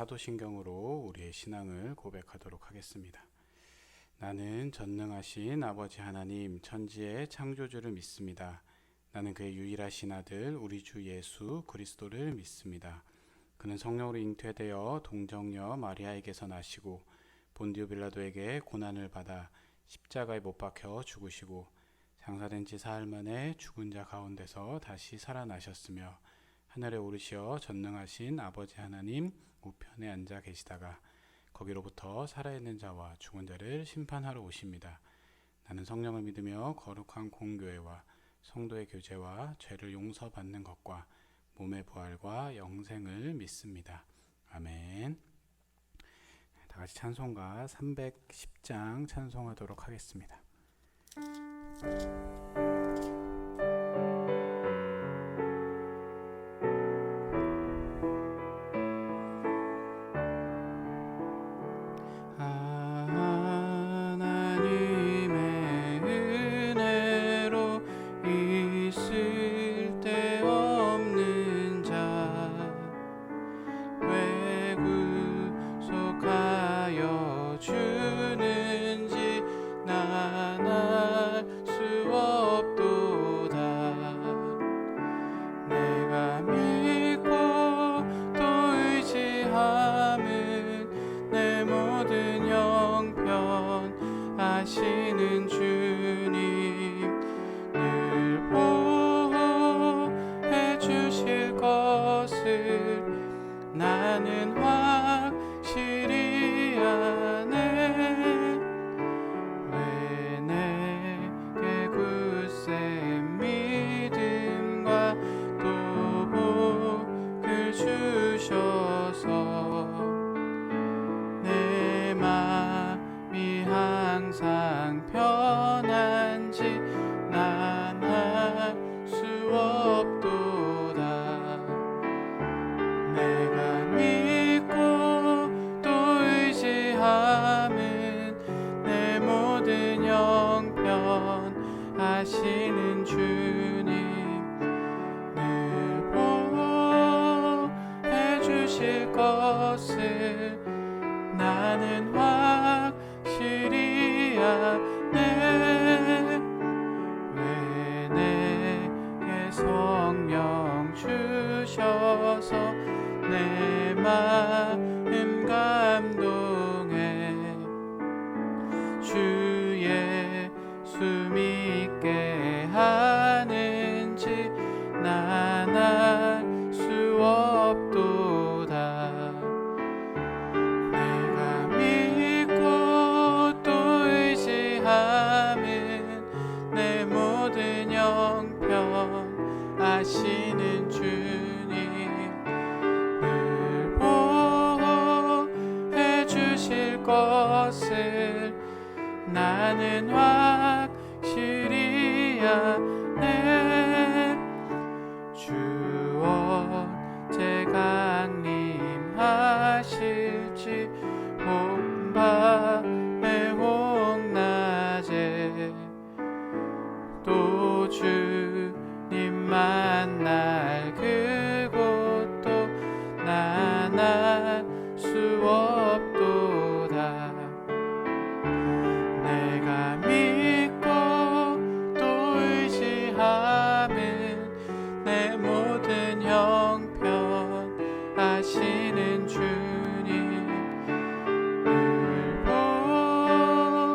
사도신경으로 우리의 신앙을 고백하도록 하겠습니다. 나는 전능하신 아버지 하나님 천지의 창조주를 믿습니다. 나는 그의 유일하신 아들 우리 주 예수 그리스도를 믿습니다. 그는 성령으로 잉태되어 동정녀 마리아에게서 나시고 본디오 빌라도에게 고난을 받아 십자가에 못 박혀 죽으시고 장사된 지 사흘 만에 죽은 자 가운데서 다시 살아나셨으며 하늘에 오르시어 전능하신 아버지 하나님 우편에 앉아 계시다가 거기로부터 살아있는 자와 죽은 자를 심판하러 오십니다. 나는 성령을 믿으며 거룩한 공교회와 성도의 교제와 죄를 용서받는 것과 몸의 부활과 영생을 믿습니다. 아멘. 다 같이 찬송가 310장 찬송하도록 하겠습니다. 하시는 주님 늘 보호해 주실 것을 나는 확실히 아네. 왜 내게 굳센 믿음과 또 복을 주셔서 내 맘이 항상 편한지 난 알 수 없도다. 내가 믿고 또 의지함은 내 모든 형편 아시는 주님 늘 보호해 주실 것을 나는 확실히 아네. 왜 내게 성령 주셔서 내 마음 감동해 주 예수 믿게 하는지 난 알 수 없도다. 내가 믿고 또 의지함은 내 모든 형편 아시는 주님 늘 보호해 주실 것을 나는 확실히 아네. 주 언제 강림하실지 홍밤에 홍낮에 또 주님 만날 그곳도 난 알 수 없도다. 내가 믿고 또 의지함은 내 모든 형편 아시는 주님 늘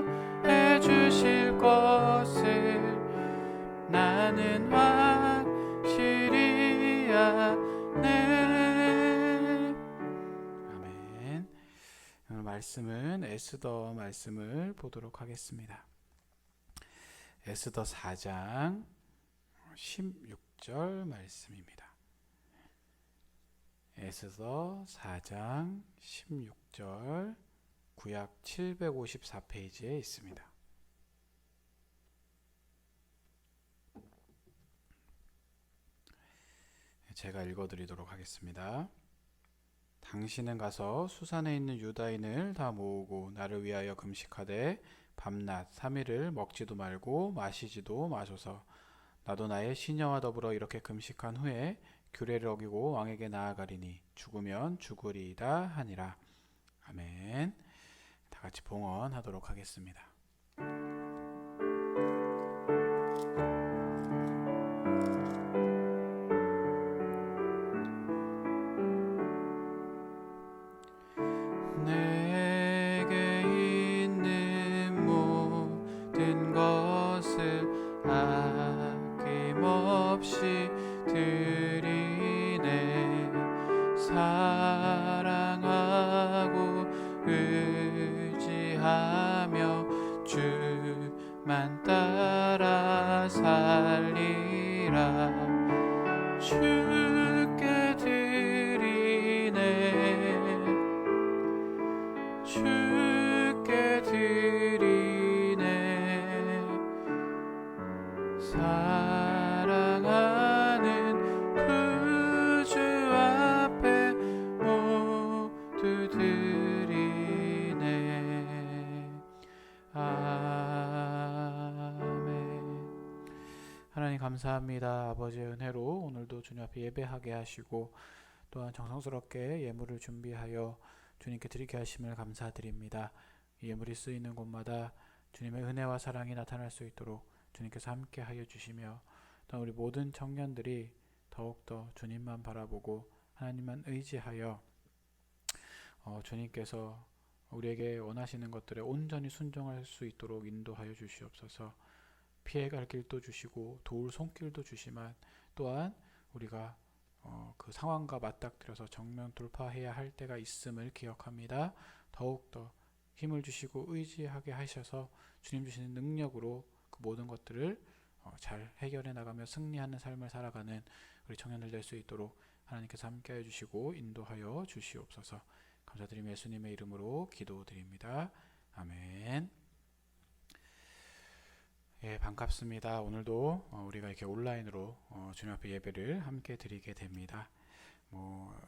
보호해 주실 것을 나는 확실히 아네. 아멘. 오늘 말씀은 에스더 말씀을 보도록 하겠습니다. 에스더 4장 16절 말씀입니다. 에스더 4장 16절 구약 754페이지에 있습니다. 제가 읽어드리도록 하겠습니다. 당신은 가서 수산에 있는 유다인을 다 모으고 나를 위하여 금식하되 밤낮 3일을 먹지도 말고 마시지도 마소서. 나도 나의 시녀와 더불어 이렇게 금식한 후에 규례를 어기고 왕에게 나아가리니 죽으면 죽으리이다 하니라. 아멘. 다 같이 봉헌하도록 하겠습니다. 내게 있는 모든 것을 아낌없이 드리네. 사랑하고 의지하며 주만 따라 살리라. 주께 드리네. 주께 드리네. 사랑하는 구주 앞에 모두 드리네. 아멘. 하나님 감사합니다. 아버지의 은혜로 오늘도 주님 앞에 예배하게 하시고 또한 정성스럽게 예물을 준비하여 주님께 드리게 하심을 감사드립니다. 이 예물이 쓰이는 곳마다 주님의 은혜와 사랑이 나타날 수 있도록 주님께서 함께 하여 주시며 또 우리 모든 청년들이 더욱더 주님만 바라보고 하나님만 의지하여 주님께서 우리에게 원하시는 것들에 온전히 순종할 수 있도록 인도하여 주시옵소서. 피해갈 길도 주시고 도울 손길도 주시만 또한 우리가 그 상황과 맞닥뜨려서 정면 돌파해야 할 때가 있음을 기억합니다. 더욱더 힘을 주시고 의지하게 하셔서 주님 주시는 능력으로 그 모든 것들을 잘 해결해 나가며 승리하는 삶을 살아가는 우리 청년들 될 수 있도록 하나님께서 함께해 주시고 인도하여 주시옵소서. 감사드리며 예수님의 이름으로 기도드립니다. 아멘. 예, 반갑습니다. 오늘도 우리가 이렇게 온라인으로 주님 앞에 예배를 함께 드리게 됩니다.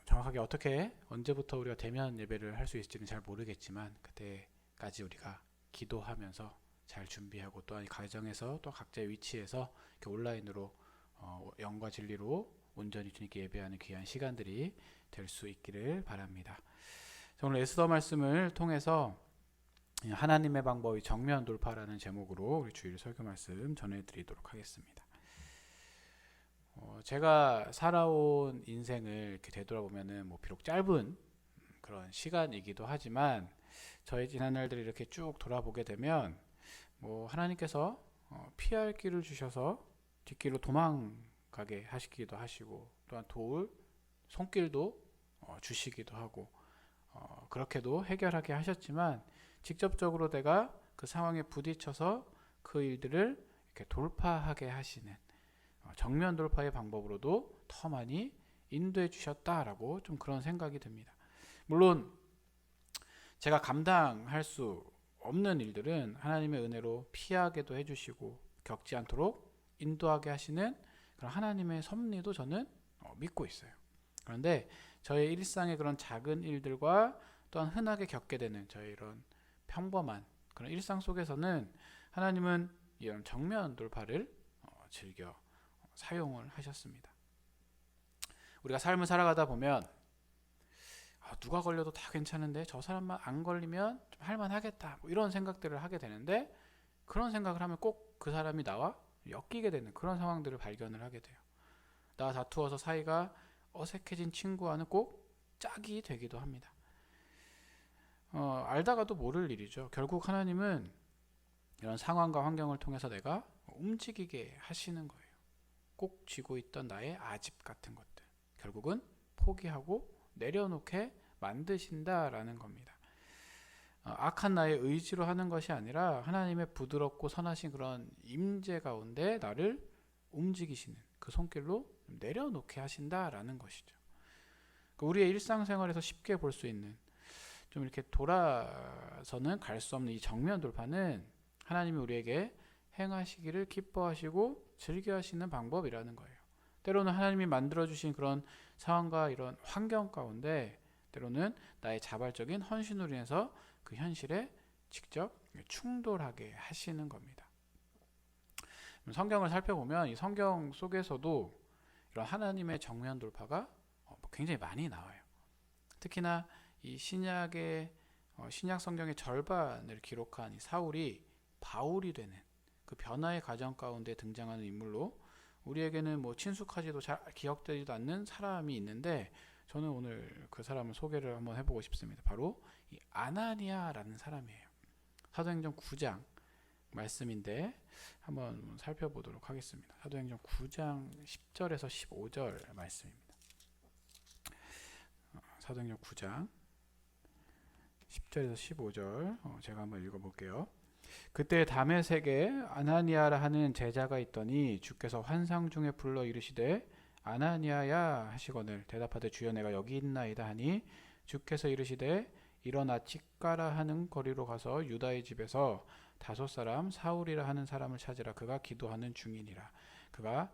정확하게 어떻게 언제부터 우리가 대면 예배를 할 수 있을지는 잘 모르겠지만 그때까지 우리가 기도하면서 잘 준비하고 또한 가정에서 또 각자의 위치에서 이렇게 온라인으로 영과 진리로 온전히 주님께 예배하는 귀한 시간들이 될 수 있기를 바랍니다. 오늘 에스더 말씀을 통해서 하나님의 방법이 정면 돌파라는 제목으로 우리 주일 설교 말씀 전해드리도록 하겠습니다. 제가 살아온 인생을 이렇게 되돌아보면은 비록 짧은 그런 시간이기도 하지만 저의 지난 날들을 이렇게 쭉 돌아보게 되면 하나님께서 피할 길을 주셔서 뒷길로 도망가게 하시기도 하시고 또한 도울 손길도 주시기도 하고 그렇게도 해결하게 하셨지만 직접적으로 내가 그 상황에 부딪혀서 그 일들을 이렇게 돌파하게 하시는 정면 돌파의 방법으로도 더 많이 인도해 주셨다라고 좀 그런 생각이 듭니다. 물론 제가 감당할 수 없는 일들은 하나님의 은혜로 피하게도 해주시고 겪지 않도록 인도하게 하시는 그런 하나님의 섭리도 저는 믿고 있어요. 그런데 저의 일상의 그런 작은 일들과 또한 흔하게 겪게 되는 저의 이런 평범한 그런 일상 속에서는 하나님은 이런 정면 돌파를 즐겨 사용을 하셨습니다. 우리가 삶을 살아가다 보면 누가 걸려도 다 괜찮은데 저 사람만 안 걸리면 좀 할만하겠다 이런 생각들을 하게 되는데 그런 생각을 하면 꼭 그 사람이 나와 엮이게 되는 그런 상황들을 발견을 하게 돼요. 나와 다투어서 사이가 어색해진 친구와는 꼭 짝이 되기도 합니다. 알다가도 모를 일이죠. 결국 하나님은 이런 상황과 환경을 통해서 내가 움직이게 하시는 거예요. 꼭 쥐고 있던 나의 아집 같은 것들 결국은 포기하고 내려놓게 만드신다라는 겁니다. 악한 나의 의지로 하는 것이 아니라 하나님의 부드럽고 선하신 그런 임재 가운데 나를 움직이시는 그 손길로 내려놓게 하신다라는 것이죠. 우리의 일상생활에서 쉽게 볼 수 있는 좀 이렇게 돌아서는 갈 수 없는 이 정면 돌파는 하나님이 우리에게 행하시기를 기뻐하시고 즐겨하시는 방법이라는 거예요. 때로는 하나님이 만들어주신 그런 상황과 이런 환경 가운데 때로는 나의 자발적인 헌신으로 인해서 그 현실에 직접 충돌하게 하시는 겁니다. 성경을 살펴보면 이 성경 속에서도 이런 하나님의 정면 돌파가 굉장히 많이 나와요. 특히나 이 신약의 신약 성경의 절반을 기록한 이 사울이 바울이 되는 그 변화의 과정 가운데 등장하는 인물로 우리에게는 뭐 친숙하지도 잘 기억되지도 않는 사람이 있는데 저는 오늘 그 사람을 소개를 한번 해보고 싶습니다. 바로 이 아나니아라는 사람이에요. 사도행전 9장 말씀인데 한번 살펴보도록 하겠습니다. 사도행전 9장 10절에서 15절 말씀입니다. 사도행전 9장 10절에서 15절 제가 한번 읽어볼게요. 그때 다메섹에 아나니아라 하는 제자가 있더니 주께서 환상 중에 불러 이르시되 아나니아야 하시거늘 대답하되 주여 내가 여기 있나이다 하니 주께서 이르시되 일어나 찌까라 하는 거리로 가서 유다의 집에서 5 사울이라 하는 사람을 찾으라. 그가 기도하는 중이니라. 그가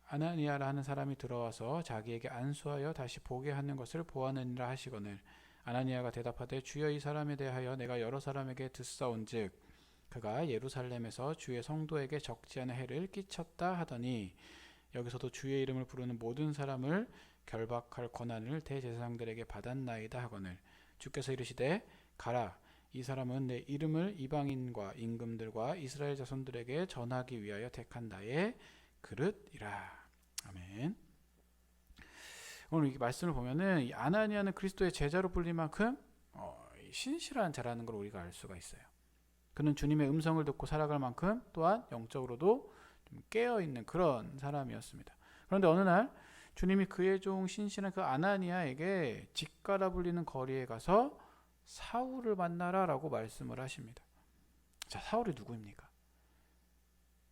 아나니아라 하는 사람이 들어와서 자기에게 안수하여 다시 보게 하는 것을 보았느니라 하시거늘 아나니아가 대답하되 주여 이 사람에 대하여 내가 여러 사람에게 듣사온즉 그가 예루살렘에서 주의 성도에게 적지 않은 해를 끼쳤다 하더니 여기서도 주의 이름을 부르는 모든 사람을 결박할 권한을 대제사장들에게 받았나이다 하거늘 주께서 이르시되 가라 이 사람은 내 이름을 이방인과 임금들과 이스라엘 자손들에게 전하기 위하여 택한 나의 그릇이라. 아멘. 오늘 이 말씀을 보면은 이 아나니아는 그리스도의 제자로 불릴 만큼 신실한 자라는 걸 우리가 알 수가 있어요. 그는 주님의 음성을 듣고 살아갈 만큼 또한 영적으로도 좀 깨어있는 그런 사람이었습니다. 그런데 어느 날 주님이 그의 종 신실한 그 아나니아에게 직가라 불리는 거리에 가서 사울을 만나라 라고 말씀을 하십니다. 자, 사울이 누구입니까?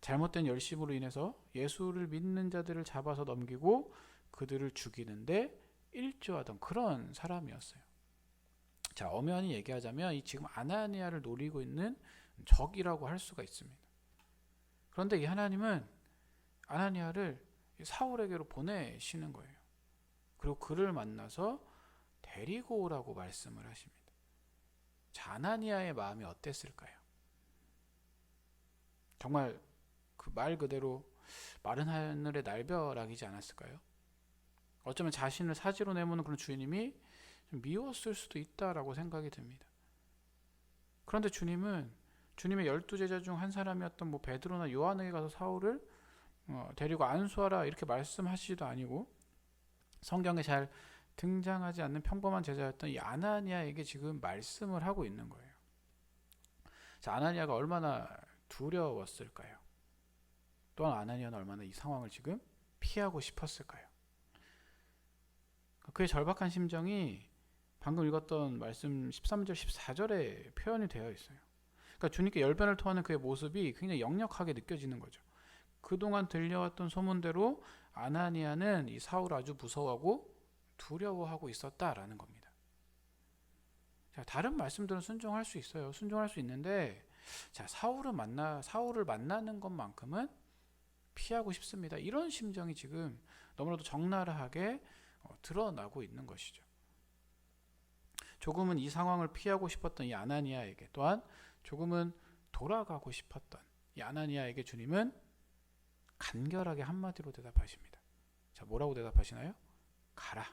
잘못된 열심으로 인해서 예수를 믿는 자들을 잡아서 넘기고 그들을 죽이는데 일조하던 그런 사람이었어요. 자, 엄연히 얘기하자면 이 지금 아나니아를 노리고 있는 적이라고 할 수가 있습니다. 그런데 이 하나님은 아나니아를 사울에게로 보내시는 거예요. 그리고 그를 만나서 데리고 오라고 말씀을 하십니다. 자, 아나니아의 마음이 어땠을까요? 정말 그 말 그대로 마른 하늘의 날벼락이지 않았을까요? 어쩌면 자신을 사지로 내모는 그런 주인님이 좀 미웠을 수도 있다라고 생각이 듭니다. 그런데 주님은 주님의 12제자 중 한 사람이었던 뭐 베드로나 요한에게 가서 사울을 데리고 안수하라 이렇게 말씀하시지도 아니고 성경에 잘 등장하지 않는 평범한 제자였던 이 아나니아에게 지금 말씀을 하고 있는 거예요. 자, 아나니아가 얼마나 두려웠을까요? 또한 아나니아는 얼마나 이 상황을 지금 피하고 싶었을까요? 그의 절박한 심정이 방금 읽었던 말씀 13절 14절에 표현이 되어 있어요. 그러니까 주님께 열변을 토하는 그의 모습이 굉장히 역력하게 느껴지는 거죠. 그동안 들려왔던 소문대로 아나니아는 이 사울을 아주 무서워하고 두려워하고 있었다라는 겁니다. 자, 다른 말씀들은 순종할 수 있어요. 순종할 수 있는데 자, 사울을 만나는 것만큼은 피하고 싶습니다. 이런 심정이 지금 너무나도 적나라하게 드러나고 있는 것이죠. 조금은 이 상황을 피하고 싶었던 이 아나니아에게 또한 조금은 돌아가고 싶었던 이 아나니아에게 주님은 간결하게 한마디로 대답하십니다. 자, 뭐라고 대답하시나요? 가라.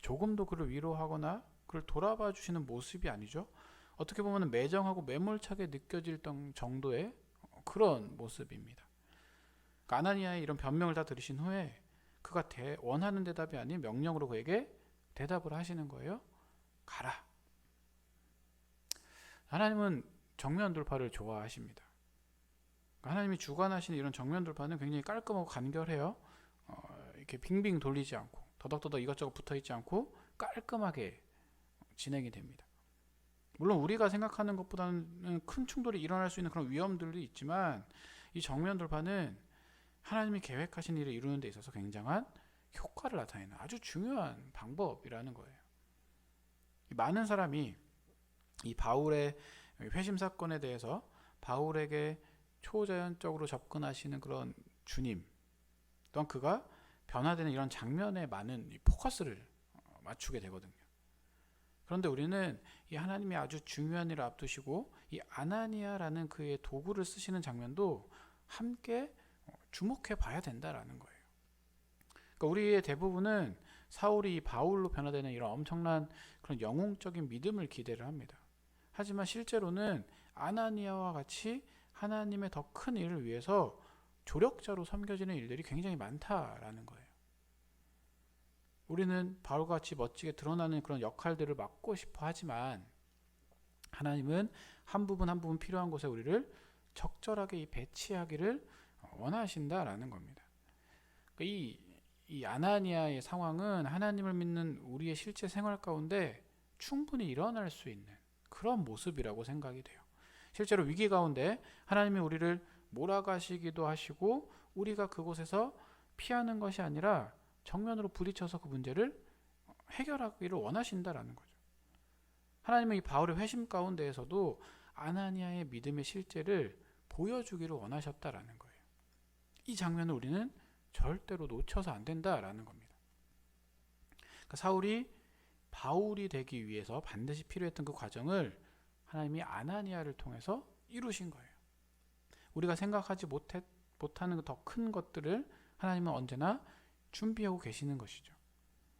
조금도 그를 위로하거나 그를 돌아봐 주시는 모습이 아니죠. 어떻게 보면 매정하고 매몰차게 느껴질 정도의 그런 모습입니다. 그러니까 아나니아의 이런 변명을 다 들으신 후에 그가 원하는 대답이 아닌 명령으로 그에게 대답을 하시는 거예요. 가라. 하나님은 정면 돌파를 좋아하십니다. 하나님이 주관하시는 이런 정면 돌파는 굉장히 깔끔하고 간결해요. 이렇게 빙빙 돌리지 않고 더덕더덕 이것저것 붙어있지 않고 깔끔하게 진행이 됩니다. 물론 우리가 생각하는 것보다는 큰 충돌이 일어날 수 있는 그런 위험들도 있지만 이 정면 돌파는 하나님이 계획하신 일을 이루는 데 있어서 굉장한 효과를 나타내는 아주 중요한 방법이라는 거예요. 많은 사람이 이 바울의 회심 사건에 대해서 바울에게 초자연적으로 접근하시는 그런 주님 또한 그가 변화되는 이런 장면에 많은 포커스를 맞추게 되거든요. 그런데 우리는 이 하나님이 아주 중요한 일을 앞두시고 이 아나니아라는 그의 도구를 쓰시는 장면도 함께 주목해 봐야 된다라는 거예요. 그러니까 우리의 대부분은 사울이 바울로 변화되는 이런 엄청난 그런 영웅적인 믿음을 기대를 합니다. 하지만 실제로는 아나니아와 같이 하나님의 더 큰 일을 위해서 조력자로 섬겨지는 일들이 굉장히 많다라는 거예요. 우리는 바울과 같이 멋지게 드러나는 그런 역할들을 맡고 싶어 하지만 하나님은 한 부분 한 부분 필요한 곳에 우리를 적절하게 이 배치하기를 원하신다라는 겁니다. 이 아나니아의 상황은 하나님을 믿는 우리의 실제 생활 가운데 충분히 일어날 수 있는 그런 모습이라고 생각이 돼요. 실제로 위기 가운데 하나님이 우리를 몰아가시기도 하시고 우리가 그곳에서 피하는 것이 아니라 정면으로 부딪혀서 그 문제를 해결하기를 원하신다라는 거죠. 하나님은 이 바울의 회심 가운데에서도 아나니아의 믿음의 실제를 보여주기를 원하셨다라는 거예요. 이 장면을 우리는 절대로 놓쳐서 안 된다라는 겁니다. 그러니까 사울이 바울이 되기 위해서 반드시 필요했던 그 과정을 하나님이 아나니아를 통해서 이루신 거예요. 우리가 생각하지 못하는 더 큰 것들을 하나님은 언제나 준비하고 계시는 것이죠.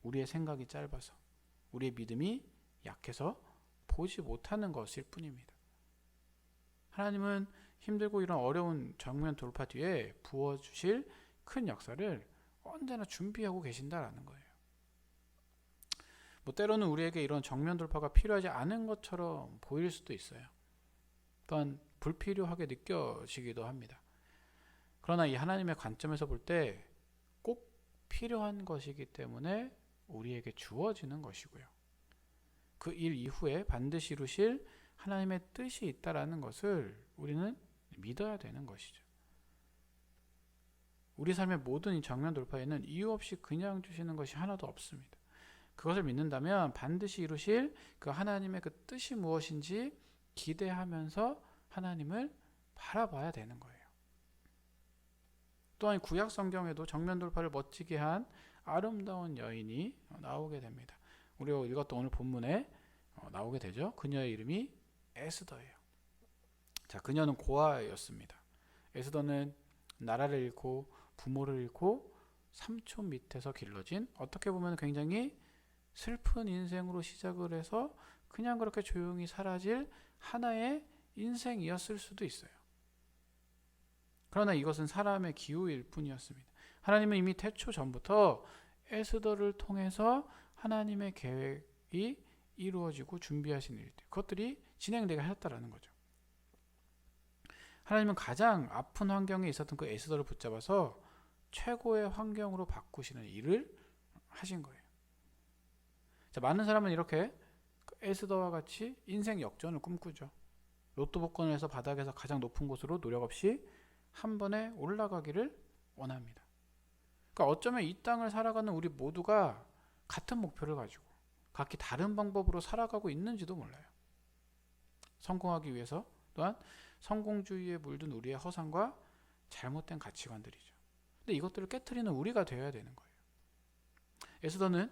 우리의 생각이 짧아서, 우리의 믿음이 약해서 보지 못하는 것일 뿐입니다. 하나님은 힘들고 이런 어려운 정면 돌파 뒤에 부어주실 큰 역사를 언제나 준비하고 계신다라는 거예요. 때로는 우리에게 이런 정면 돌파가 필요하지 않은 것처럼 보일 수도 있어요. 또한 불필요하게 느껴지기도 합니다. 그러나 이 하나님의 관점에서 볼 때 꼭 필요한 것이기 때문에 우리에게 주어지는 것이고요. 그 일 이후에 반드시 이루실 하나님의 뜻이 있다라는 것을 우리는 믿어야 되는 것이죠. 우리 삶의 모든 이 정면 돌파에는 이유 없이 그냥 주시는 것이 하나도 없습니다. 그것을 믿는다면 반드시 이루실 그 하나님의 그 뜻이 무엇인지 기대하면서 하나님을 바라봐야 되는 거예요. 또한 구약 성경에도 정면 돌파를 멋지게 한 아름다운 여인이 나오게 됩니다. 우리가 읽었던 오늘 본문에 나오게 되죠. 그녀의 이름이 에스더예요. 자, 그녀는 고아였습니다. 에스더는 나라를 잃고 부모를 잃고 삼촌 밑에서 길러진 어떻게 보면 굉장히 슬픈 인생으로 시작을 해서 그냥 그렇게 조용히 사라질 하나의 인생이었을 수도 있어요. 그러나 이것은 사람의 기우일 뿐이었습니다. 하나님은 이미 태초 전부터 에스더를 통해서 하나님의 계획이 이루어지고 준비하신 일들, 그것들이 진행되게 하셨다라는 거죠. 하나님은 가장 아픈 환경에 있었던 그 에스더를 붙잡아서 최고의 환경으로 바꾸시는 일을 하신 거예요. 자, 많은 사람은 이렇게 에스더와 같이 인생 역전을 꿈꾸죠. 로또 복권을 해서 바닥에서 가장 높은 곳으로 노력 없이 한 번에 올라가기를 원합니다. 그러니까 어쩌면 이 땅을 살아가는 우리 모두가 같은 목표를 가지고 각기 다른 방법으로 살아가고 있는지도 몰라요. 성공하기 위해서, 또한 성공주의에 물든 우리의 허상과 잘못된 가치관들이죠. 근데 이것들을 깨트리는 우리가 되어야 되는 거예요. 에스더는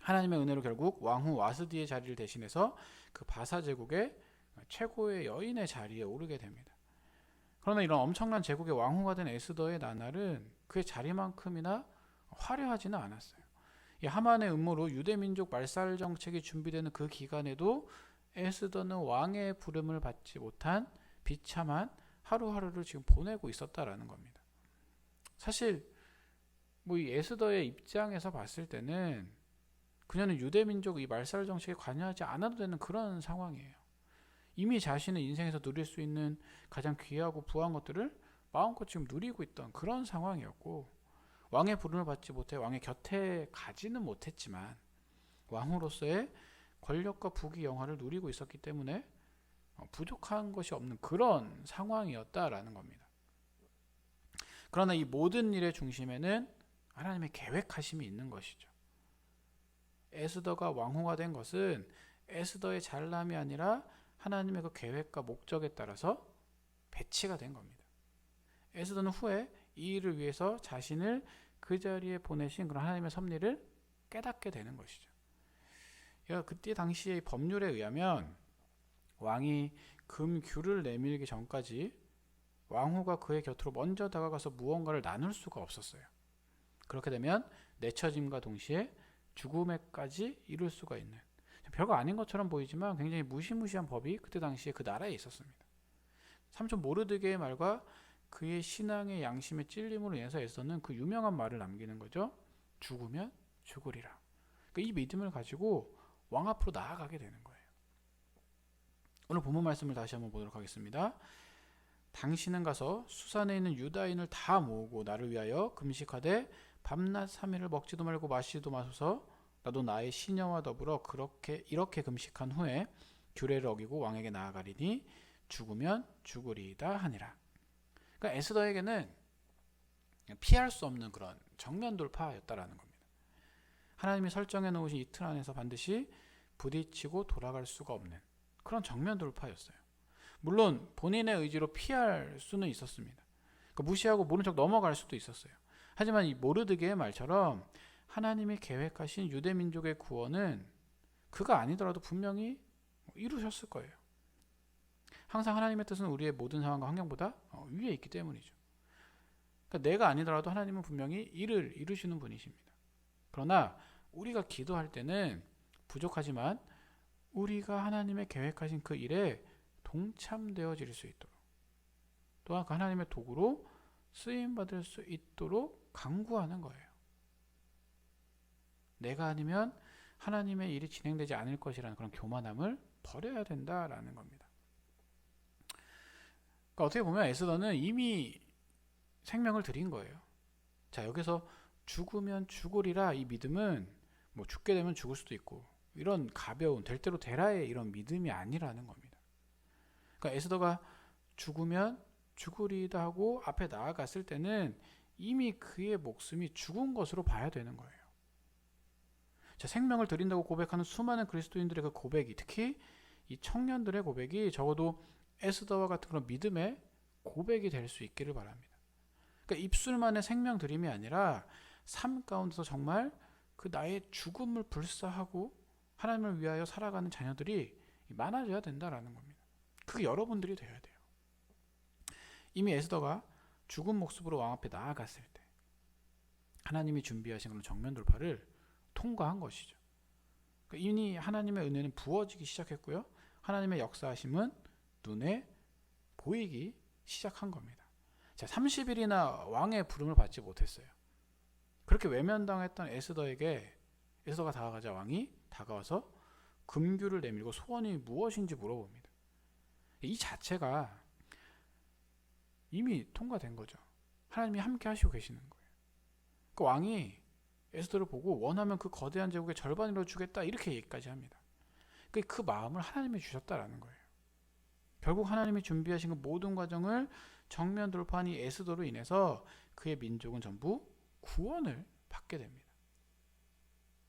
하나님의 은혜로 결국 왕후 와스디의 자리를 대신해서 그 바사 제국의 최고의 여인의 자리에 오르게 됩니다. 그러나 이런 엄청난 제국의 왕후가 된 에스더의 나날은 그의 자리만큼이나 화려하지는 않았어요. 이 하만의 음모로 유대민족 말살 정책이 준비되는 그 기간에도 에스더는 왕의 부름을 받지 못한 비참한 하루하루를 지금 보내고 있었다라는 겁니다. 사실 이 에스더의 입장에서 봤을 때는 그녀는 유대민족 이 말살 정책에 관여하지 않아도 되는 그런 상황이에요. 이미 자신의 인생에서 누릴 수 있는 가장 귀하고 부한 것들을 마음껏 지금 누리고 있던 그런 상황이었고, 왕의 부름을 받지 못해 왕의 곁에 가지는 못했지만 왕으로서의 권력과 부귀 영화를 누리고 있었기 때문에 부족한 것이 없는 그런 상황이었다라는 겁니다. 그러나 이 모든 일의 중심에는 하나님의 계획하심이 있는 것이죠. 에스더가 왕후가 된 것은 에스더의 잘남이 아니라 하나님의 그 계획과 목적에 따라서 배치가 된 겁니다. 에스더는 후에 이 일을 위해서 자신을 그 자리에 보내신 그런 하나님의 섭리를 깨닫게 되는 것이죠. 그때 당시의 법률에 의하면 왕이 금규를 내밀기 전까지 왕후가 그의 곁으로 먼저 다가가서 무언가를 나눌 수가 없었어요. 그렇게 되면 내처짐과 동시에 죽음에까지 이룰 수가 있는, 별거 아닌 것처럼 보이지만 굉장히 무시무시한 법이 그때 당시에 그 나라에 있었습니다. 삼촌 모르드게의 말과 그의 신앙의 양심의 찔림으로 인해서 에스더는 그 유명한 말을 남기는 거죠. 죽으면 죽으리라. 그러니까 이 믿음을 가지고 왕 앞으로 나아가게 되는 거예요. 오늘 본문 말씀을 다시 한번 보도록 하겠습니다. 당신은 가서 수산에 있는 유다인을 다 모으고 나를 위하여 금식하되 밤낮 3일을 먹지도 말고 마시지도 마소서. 나도 나의 시녀와 더불어 이렇게 금식한 후에 규례를 어기고 왕에게 나아가리니 죽으면 죽으리이다 하니라. 그러니까 에스더에게는 피할 수 없는 그런 정면 돌파였다라는 겁니다. 하나님이 설정해 놓으신 이 틀 안에서 반드시 부딪히고 돌아갈 수가 없는 그런 정면 돌파였어요. 물론 본인의 의지로 피할 수는 있었습니다. 그러니까 무시하고 모른 척 넘어갈 수도 있었어요. 하지만 이 모르드게의 말처럼 하나님이 계획하신 유대 민족의 구원은 그가 아니더라도 분명히 이루셨을 거예요. 항상 하나님의 뜻은 우리의 모든 상황과 환경보다 위에 있기 때문이죠. 그러니까 내가 아니더라도 하나님은 분명히 일을 이루시는 분이십니다. 그러나 우리가 기도할 때는 부족하지만 우리가 하나님의 계획하신 그 일에 동참되어질 수 있도록, 또한 그 하나님의 도구로 쓰임받을 수 있도록 간구하는 거예요. 내가 아니면 하나님의 일이 진행되지 않을 것이라는 그런 교만함을 버려야 된다라는 겁니다. 그러니까 어떻게 보면 에스더는 이미 생명을 드린 거예요. 자, 여기서 죽으면 죽으리라, 이 믿음은 뭐 죽게 되면 죽을 수도 있고 이런 가벼운 될 대로 되라의 이런 믿음이 아니라는 겁니다. 그러니까 에스더가 죽으면 죽으리다 하고 앞에 나아갔을 때는 이미 그의 목숨이 죽은 것으로 봐야 되는 거예요. 자, 생명을 드린다고 고백하는 수많은 그리스도인들의 그 고백이, 특히 이 청년들의 고백이 적어도 에스더와 같은 그런 믿음의 고백이 될 수 있기를 바랍니다. 그러니까 입술만의 생명 드림이 아니라 삶 가운데서 정말 그 나의 죽음을 불사하고 하나님을 위하여 살아가는 자녀들이 많아져야 된다라는 겁니다. 그게 여러분들이 되어야 돼요. 이미 에스더가 죽은 모습으로 왕 앞에 나아갔을 때 하나님이 준비하신 그런 정면 돌파를 통과한 것이죠. 그러니까 이미 하나님의 은혜는 부어지기 시작했고요. 하나님의 역사하심은 눈에 보이기 시작한 겁니다. 자, 30일이나 왕의 부름을 받지 못했어요. 그렇게 외면당했던 에스더가 다가가자 왕이 다가와서 금규를 내밀고 소원이 무엇인지 물어봅니다. 이 자체가 이미 통과된 거죠. 하나님이 함께 하시고 계시는 거예요. 그 왕이 에스더를 보고 원하면 그 거대한 제국의 절반이라도 주겠다 이렇게 얘기까지 합니다. 그 마음을 하나님이 주셨다라는 거예요. 결국 하나님이 준비하신 그 모든 과정을 정면 돌파한 이 에스더로 인해서 그의 민족은 전부 구원을 받게 됩니다.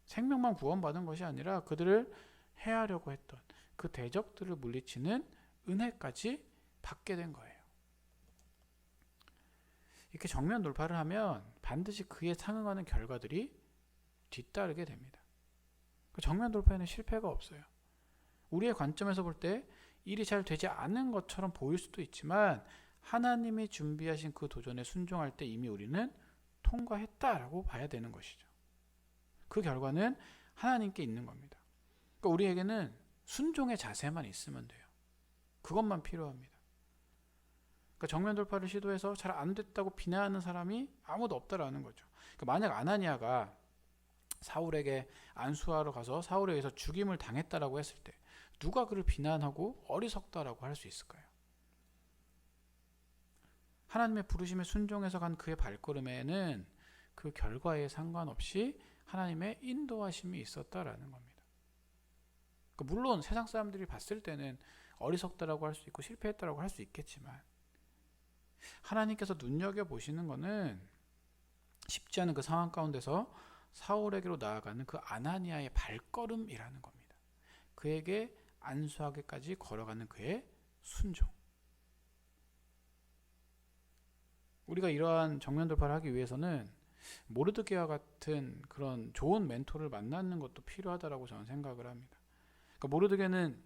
생명만 구원받은 것이 아니라 그들을 해하려고 했던 그 대적들을 물리치는 은혜까지 받게 된 거예요. 이렇게 정면 돌파를 하면 반드시 그에 상응하는 결과들이 뒤따르게 됩니다. 정면 돌파에는 실패가 없어요. 우리의 관점에서 볼 때 일이 잘 되지 않은 것처럼 보일 수도 있지만 하나님이 준비하신 그 도전에 순종할 때 이미 우리는 통과했다라고 봐야 되는 것이죠. 그 결과는 하나님께 있는 겁니다. 그러니까 우리에게는 순종의 자세만 있으면 돼요. 그것만 필요합니다. 그러니까 정면 돌파를 시도해서 잘 안 됐다고 비난하는 사람이 아무도 없다라는 거죠. 그러니까 만약 아나니아가 사울에게 안수하러 가서 사울에 의해서 죽임을 당했다라고 했을 때 누가 그를 비난하고 어리석다라고 할 수 있을까요? 하나님의 부르심에 순종해서 간 그의 발걸음에는 그 결과에 상관없이 하나님의 인도하심이 있었다라는 겁니다. 그러니까 물론 세상 사람들이 봤을 때는 어리석다라고 할 수 있고 실패했다라고 할 수 있겠지만 하나님께서 눈여겨보시는 것은 쉽지 않은 그 상황 가운데서 사울에게로 나아가는 그 아나니아의 발걸음이라는 겁니다. 그에게 안수하기까지 걸어가는 그의 순종. 우리가 이러한 정면 돌파를 하기 위해서는 모르드게와 같은 그런 좋은 멘토를 만나는 것도 필요하다고 저는 생각을 합니다. 그러니까 모르드게는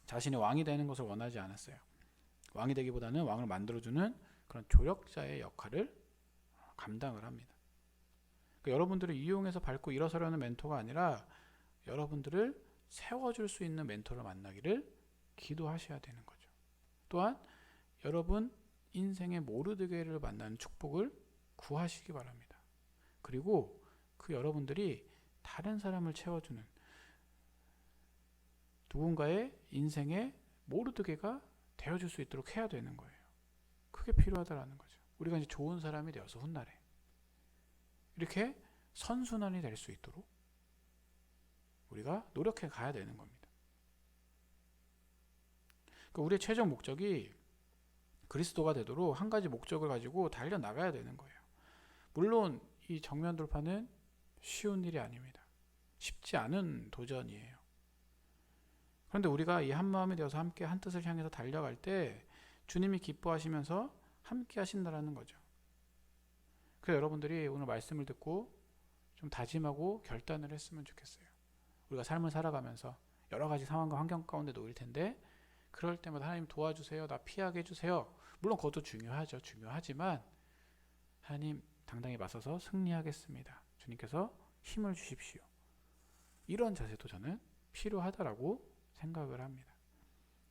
자신이 왕이 되는 것을 원하지 않았어요. 왕이 되기보다는 왕을 만들어주는 그런 조력자의 역할을 감당을 합니다. 그러니까 여러분들을 이용해서 밟고 일어서려는 멘토가 아니라 여러분들을 세워줄 수 있는 멘토를 만나기를 기도하셔야 되는 거죠. 또한 여러분 인생의 모르드게를 만나는 축복을 구하시기 바랍니다. 그리고 그 여러분들이 다른 사람을 채워주는 누군가의 인생의 모르드게가 되어줄 수 있도록 해야 되는 거예요. 그게 필요하다라는 거죠. 우리가 이제 좋은 사람이 되어서 훗날에 이렇게 선순환이 될 수 있도록 우리가 노력해 가야 되는 겁니다. 그러니까 우리의 최종 목적이 그리스도가 되도록 한 가지 목적을 가지고 달려나가야 되는 거예요. 물론 이 정면 돌파는 쉬운 일이 아닙니다. 쉽지 않은 도전이에요. 그런데 우리가 이 한 마음이 되어서 함께 한 뜻을 향해서 달려갈 때 주님이 기뻐하시면서 함께 하신다라는 거죠. 그래서 여러분들이 오늘 말씀을 듣고 좀 다짐하고 결단을 했으면 좋겠어요. 우리가 삶을 살아가면서 여러 가지 상황과 환경 가운데 놓일 텐데 그럴 때마다 하나님 도와주세요. 나 피하게 해주세요. 물론 그것도 중요하죠. 중요하지만 하나님 당당히 맞서서 승리하겠습니다. 주님께서 힘을 주십시오. 이런 자세도 저는 필요하다라고 생각을 합니다.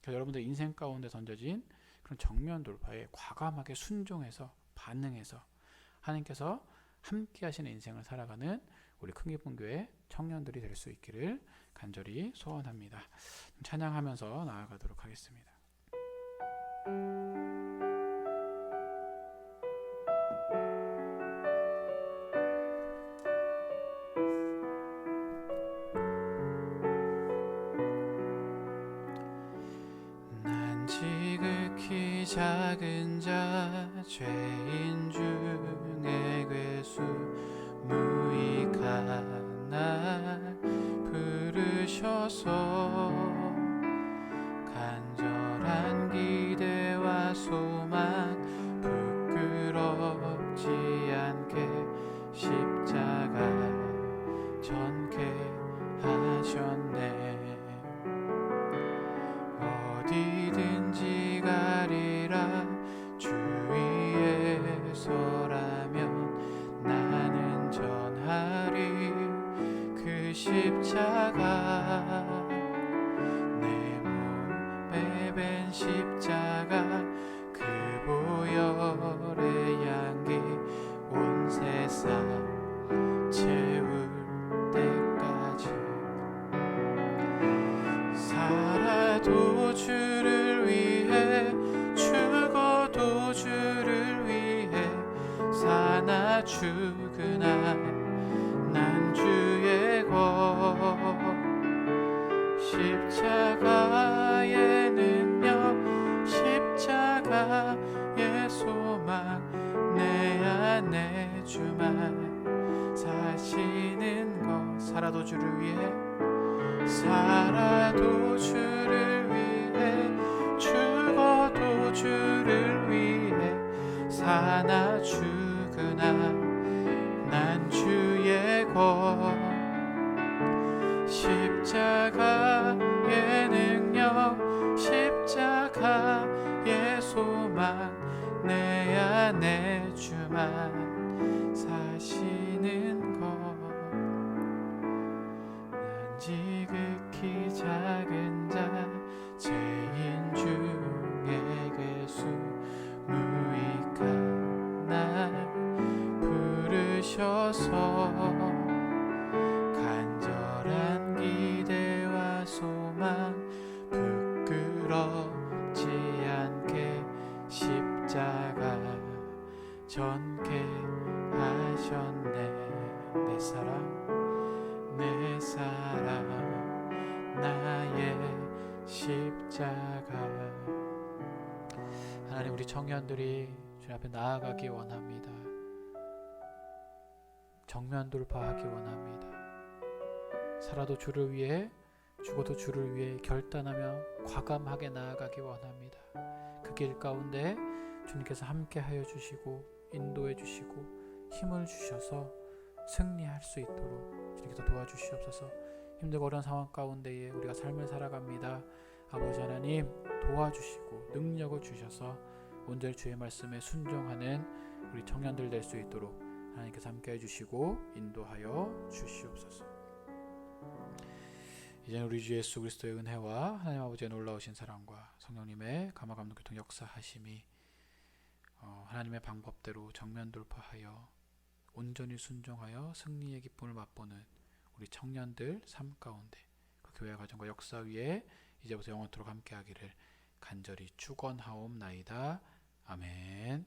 그래서 여러분들 인생 가운데 던져진 그런 정면 돌파에 과감하게 순종해서 반응해서 하나님께서 함께 하시는 인생을 살아가는 우리 큰기쁨교회 청년들이 될 수 있기를 간절히 소원합니다. 찬양하면서 나아가도록 하겠습니다. 난 지극히 작은 자 죄인 중에 괴수 무익한 날 부르셔서 간절한 기대와 소망 부끄럽지 않게 십자가 전케 하셨네. 어디든지 가리라 주 위에 서라면 나는 전하리 그 십자가 내 몸에 밴 십자가 그 보혈의 향기 온 세상 채울 때까지 살아도 주를 위해 죽어도 주를 위해 사나 죽으나 난 주의 것 십자가의 능력 십자가의 소망 내 안에 주만 사시는 것 살아도 주를 위해 살아도 주를 위해 죽어도 주를 위해 사나 죽으나 난 주의 것 십자가의 능력 십자가의 소망 내 안에 주만 사시는 것 난 지극히 작은 자 죄인 중에 괴수 무익한 날 부르셔서 간절한 기대와 소망 부끄럽지 않게 십자가 전케 하셨네. 내 사랑 나의 십자가. 하나님 우리 청년들이 주님 앞에 나아가기 원합니다. 정면 돌파하기 원합니다. 살아도 주를 위해 죽어도 주를 위해 결단하며 과감하게 나아가기 원합니다. 그 길 가운데 주님께서 함께 하여 주시고 인도해 주시고 힘을 주셔서 승리할 수 있도록 주님께서 도와주시옵소서. 힘들고 어려운 상황 가운데에 우리가 삶을 살아갑니다. 아버지 하나님 도와주시고 능력을 주셔서 온전히 주의 말씀에 순종하는 우리 청년들 될 수 있도록 하나님께서 함께 해주시고 인도하여 주시옵소서. 이제는 우리 주 예수 그리스도의 은혜와 하나님 아버지의 놀라우신 사랑과 성령님의 감화감동 교통 역사하심이 하나님의 방법대로 정면 돌파하여 온전히 순종하여 승리의 기쁨을 맛보는 우리 청년들 삶 가운데 그 교회 가정과 역사 위에 이제부터 영원토록 함께하기를 간절히 축원하옵나이다. 아멘.